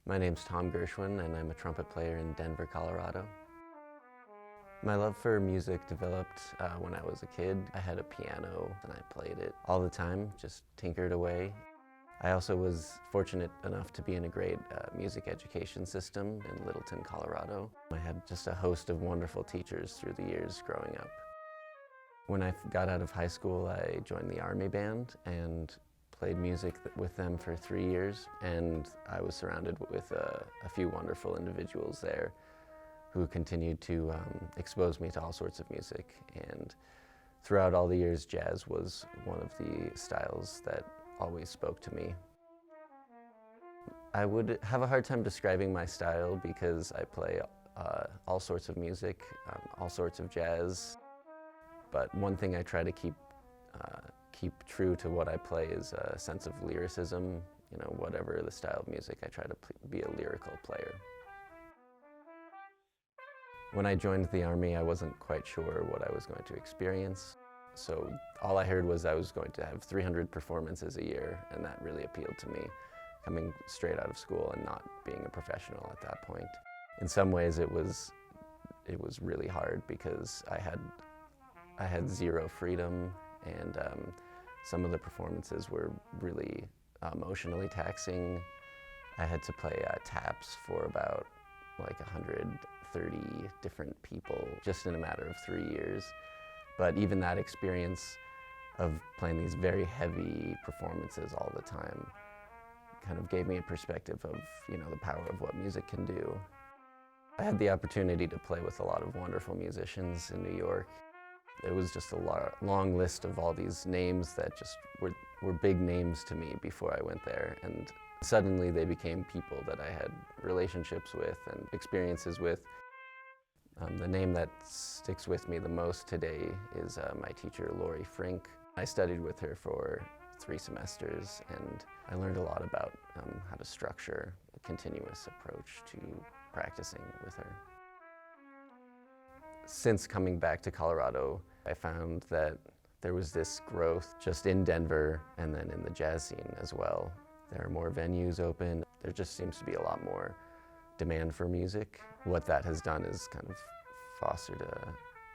My name's Tom Gershwin, and I'm a trumpet player in Denver, Colorado. My love for music developed when I was a kid. I had a piano and I played it all the time, just tinkered away. I also was fortunate enough to be in a great music education system in Littleton, Colorado. I had just a host of wonderful teachers through the years growing up. When I got out of high school, I joined the Army band and played music with them for 3 years, and I was surrounded with a few wonderful individuals there who continued to expose me to all sorts of music. And throughout all the years, jazz was one of the styles that always spoke to me. I would have a hard time describing my style because I play all sorts of music, all sorts of jazz, but one thing I try to keep true to what I play is a sense of lyricism. You know, whatever the style of music, I try to be a lyrical player. When I joined the Army, I wasn't quite sure what I was going to experience. So all I heard was I was going to have 300 performances a year, and that really appealed to me, coming straight out of school and not being a professional at that point. In some ways, it was really hard because I had zero freedom, and some of the performances were really emotionally taxing. I had to play taps for about like 130 different people just in a matter of 3 years. But even that experience of playing these very heavy performances all the time kind of gave me a perspective of, you know, the power of what music can do. I had the opportunity to play with a lot of wonderful musicians in New York. It was just a long list of all these names that just were big names to me before I went there. And suddenly they became people that I had relationships with and experiences with. The name that sticks with me the most today is my teacher, Lori Frink. I studied with her for 3 semesters, and I learned a lot about how to structure a continuous approach to practicing with her. Since coming back to Colorado, I found that there was this growth just in Denver and then in the jazz scene as well. There are more venues open. There just seems to be a lot more demand for music. What that has done is kind of fostered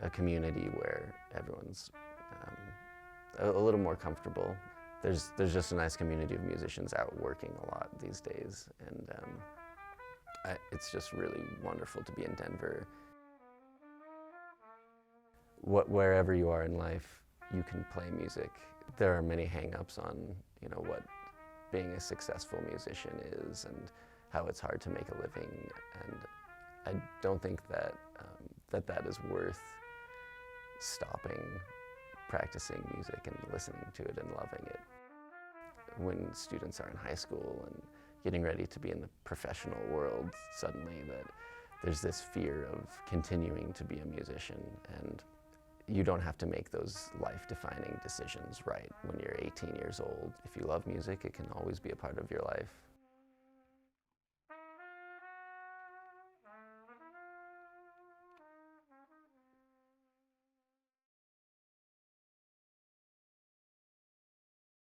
a community where everyone's a little more comfortable. There's just a nice community of musicians out working a lot these days, and it's just really wonderful to be in Denver. Wherever you are in life, you can play music. There are many hang-ups on, you know, what being a successful musician is and how it's hard to make a living, and I don't think that that is worth stopping practicing music and listening to it and loving it. When students are in high school and getting ready to be in the professional world, suddenly there's this fear of continuing to be a musician, and you don't have to make those life-defining decisions right when you're 18 years old. If you love music, it can always be a part of your life.